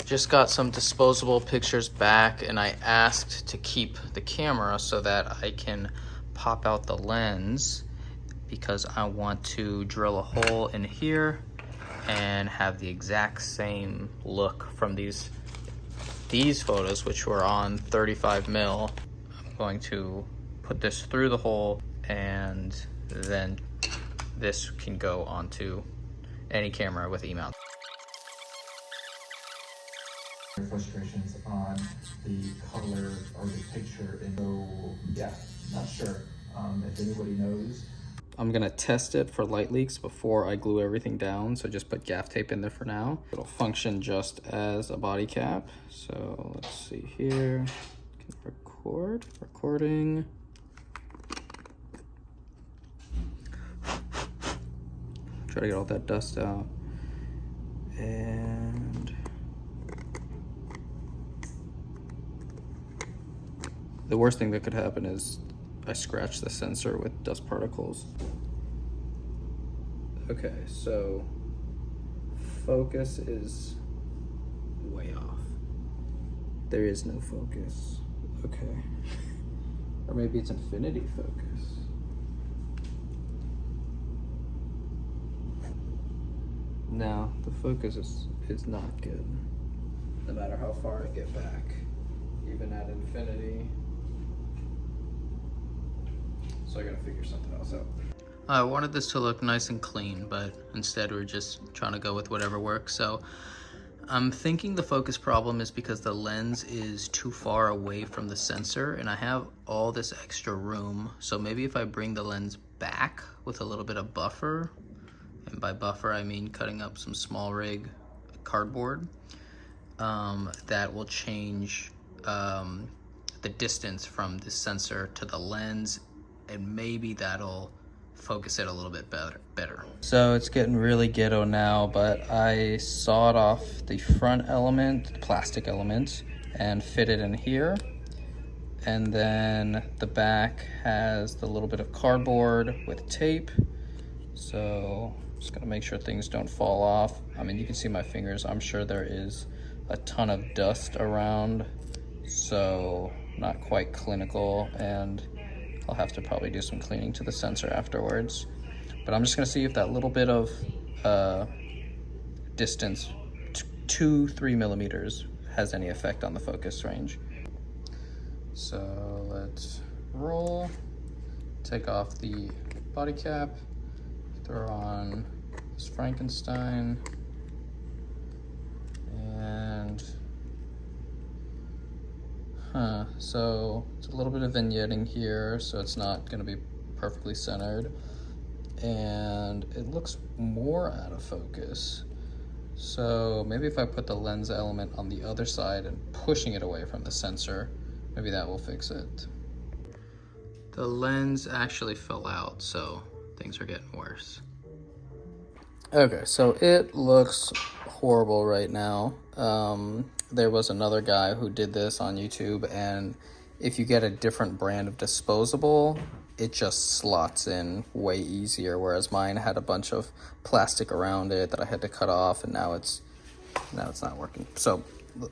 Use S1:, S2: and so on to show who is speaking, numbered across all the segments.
S1: Just got some disposable pictures back, and I asked to keep the camera so that I can pop out the lens, because I want to drill a hole in here and have the exact same look from these photos, which were on 35 mil. I'm going to put this through the hole, and then this can go onto any camera with E-mount.
S2: Frustrations on the color or the picture, and so yeah, not sure if anybody knows.
S1: I'm gonna test it for light leaks before I glue everything down, so just put gaff tape in there for now. It'll function just as a body cap. So let's see here, can recording. Try to get all that dust out. And the worst thing that could happen is I scratch the sensor with dust particles. Okay, so focus is way off. There is no focus. Okay. Or maybe it's infinity focus. No, the focus is not good. No matter how far I get back, even at infinity. So I gotta figure something else out. I wanted this to look nice and clean, but instead we're just trying to go with whatever works. So I'm thinking the focus problem is because the lens is too far away from the sensor, and I have all this extra room. So maybe if I bring the lens back with a little bit of buffer, and by buffer I mean cutting up some small rig cardboard, that will change the distance from the sensor to the lens, and maybe that'll focus it a little bit better. So it's getting really ghetto now, but I sawed off the front element, the plastic element, and fit it in here. And then the back has the little bit of cardboard with tape. So just gonna make sure things don't fall off. I mean, you can see my fingers. I'm sure there is a ton of dust around, so not quite clinical, and I'll have to probably do some cleaning to the sensor afterwards. But I'm just gonna see if that little bit of distance, 2-3 millimeters, has any effect on the focus range. So let's roll, take off the body cap, throw on this Frankenstein, and so it's a little bit of vignetting here, so it's not going to be perfectly centered, and it looks more out of focus. So maybe if I put the lens element on the other side and pushing it away from the sensor, maybe that will fix it. The lens actually fell out, so things are getting worse. Okay, so it looks horrible right now. There was another guy who did this on YouTube, and if you get a different brand of disposable, it just slots in way easier, whereas mine had a bunch of plastic around it that I had to cut off, and now it's not working. So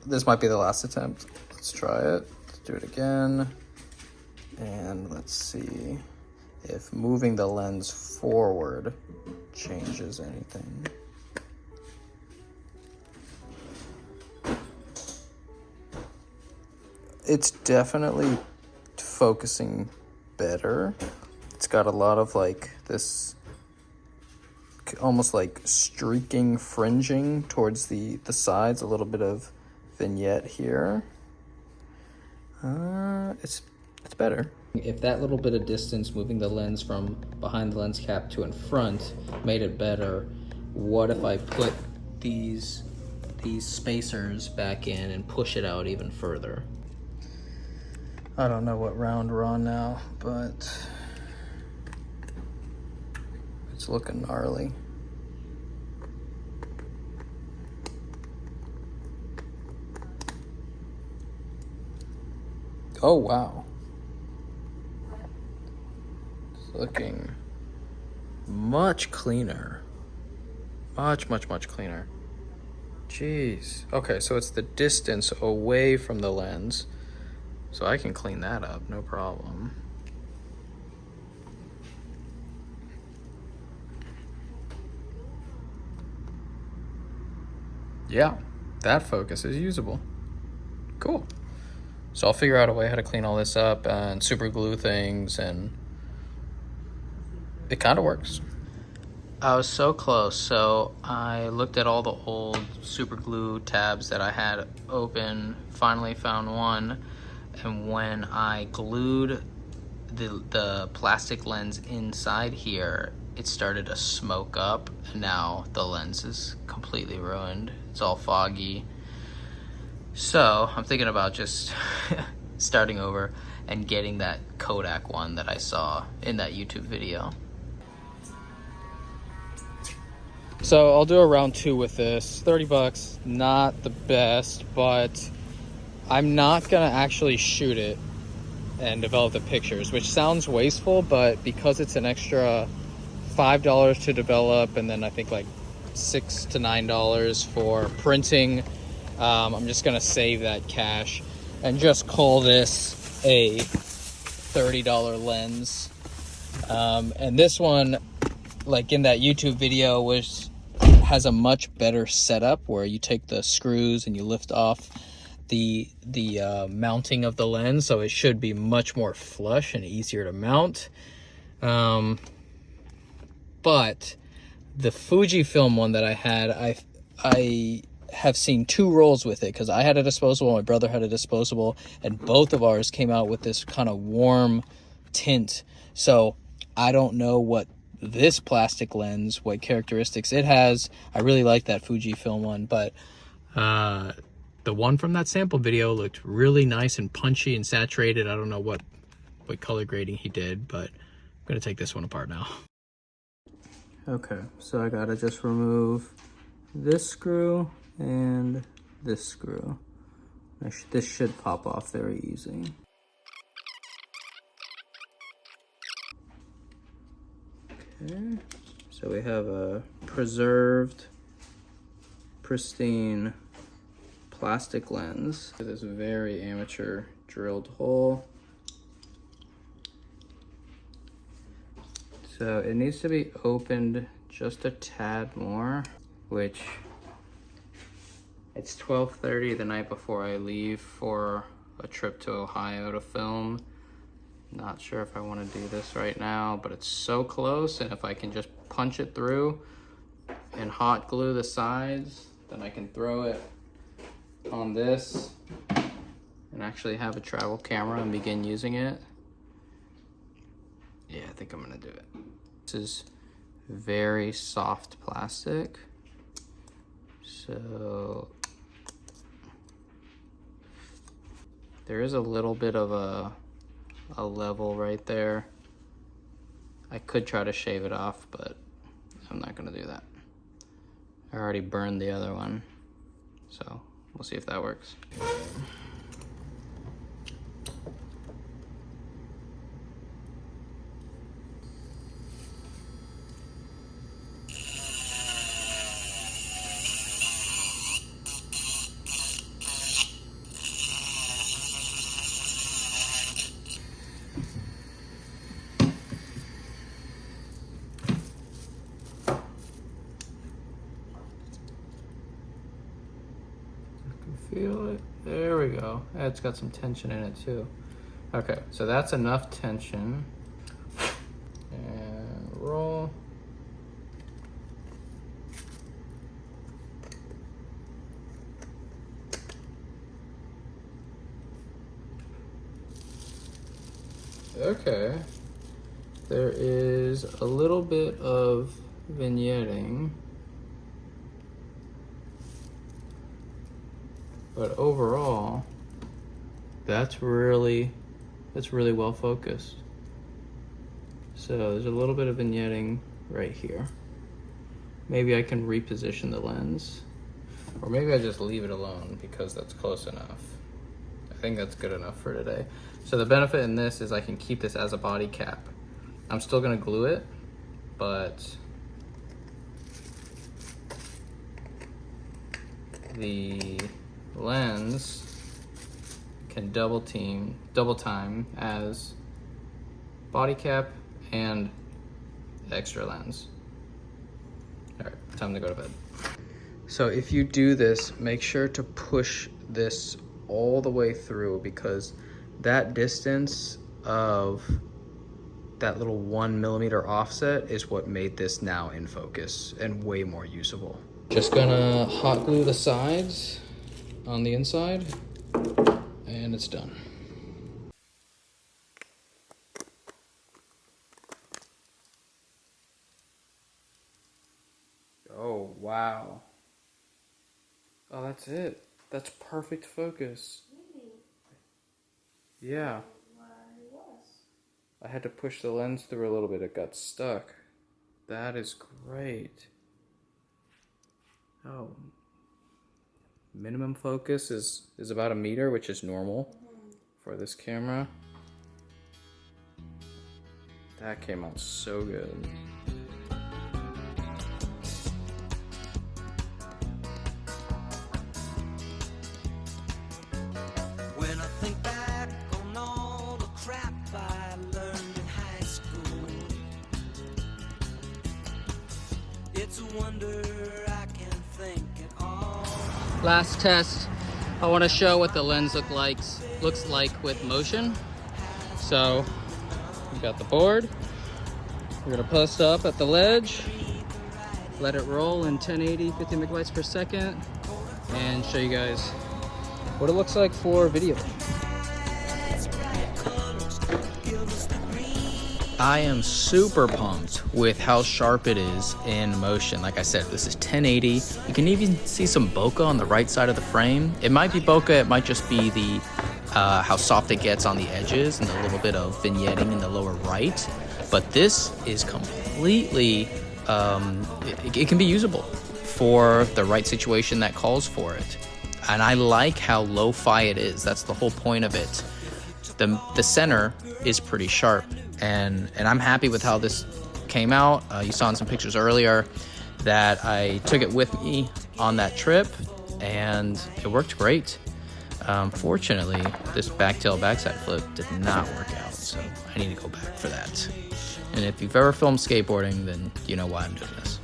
S1: this might be the last attempt. Let's try it. Let's do it again. And let's see if moving the lens forward changes anything. It's definitely focusing better. It's got a lot of like this almost like streaking fringing towards the sides, a little bit of vignette here. It's better. If that little bit of distance moving the lens from behind the lens cap to in front made it better, what if I put these spacers back in and push it out even further? I don't know what round we're on now, but it's looking gnarly. Oh, wow. It's looking much cleaner. Much cleaner. Jeez. Okay, so it's the distance away from the lens. So I can clean that up, no problem. Yeah, that focus is usable. Cool. So I'll figure out a way how to clean all this up and super glue things, and it kind of works. I was so close. So I looked at all the old super glue tabs that I had open, finally found one, and when I glued the plastic lens inside here, it started to smoke up, and now the lens is completely ruined. It's all foggy. So I'm thinking about just starting over and getting that Kodak one that I saw in that YouTube video. So I'll do a round 2 with this. 30 bucks, not the best, but I'm not gonna actually shoot it and develop the pictures, which sounds wasteful, but because it's an extra $5 to develop, and then I think like $6 to $9 for printing, I'm just gonna save that cash and just call this a $30 lens. And this one, like in that YouTube video, has a much better setup where you take the screws and you lift off the mounting of the lens, so it should be much more flush and easier to mount. But the Fujifilm one that I had, I have seen 2 rolls with it, because I had a disposable, my brother had a disposable, and both of ours came out with this kind of warm tint. So I don't know what this plastic lens, what characteristics it has. I really like that Fujifilm one, but the one from that sample video looked really nice and punchy and saturated. I don't know what color grading he did, but I'm gonna take this one apart now. Okay, so I gotta just remove this screw and this screw. This should pop off very easy. Okay, so we have a preserved, pristine plastic lens with this very amateur drilled hole. So it needs to be opened just a tad more, which it's 12:30 the night before I leave for a trip to Ohio to film. Not sure if I want to do this right now, but it's so close, and if I can just punch it through and hot glue the sides, then I can throw it on this and actually have a travel camera and begin using it. Yeah, I think I'm gonna do it. This is very soft plastic, so there is a little bit of a level right there. I could try to shave it off, but I'm not gonna do that. I already burned the other one, so we'll see if that works. Feel it. There we go. It's got some tension in it too. Okay, so that's enough tension. And roll. Okay. There is a little bit of vignetting, but overall, that's really well focused. So there's a little bit of vignetting right here. Maybe I can reposition the lens, or maybe I just leave it alone because that's close enough. I think that's good enough for today. So the benefit in this is I can keep this as a body cap. I'm still gonna glue it, but the lens can double time as body cap and extra lens. All right, time to go to bed. So if you do this, make sure to push this all the way through, because that distance of that little 1 millimeter offset is what made this now in focus and way more usable. Just gonna hot glue the sides on the inside, and it's done. Oh, wow. Oh, that's it. That's perfect focus.
S3: Really?
S1: Yeah. I had to push the lens through a little bit. It got stuck. That is great. Oh. Minimum focus is about 1 meter, which is normal for this camera. That came out so good.
S4: When I think back on all the crap I learned in high school, it's a wonder I can think at all.
S1: Last test, I want to show what the lens looks like with motion. So we got the board. We're gonna post up at the ledge, let it roll in 1080, 50 megabytes per second, and show you guys what it looks like for video. I am super pumped with how sharp it is in motion. Like I said, this is 1080. You can even see some bokeh on the right side of the frame. It might be bokeh, it might just be the how soft it gets on the edges and a little bit of vignetting in the lower right. But this is completely, it can be usable for the right situation that calls for it. And I like how lo-fi it is. That's the whole point of it. The center is pretty sharp, and I'm happy with how this came out. You saw in some pictures earlier that I took it with me on that trip, and it worked great. Fortunately, this backtail backside flip did not work out, so I need to go back for that. And if you've ever filmed skateboarding, then you know why I'm doing this.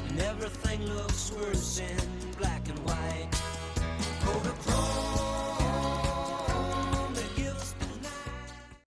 S4: And everything looks worse in black and white.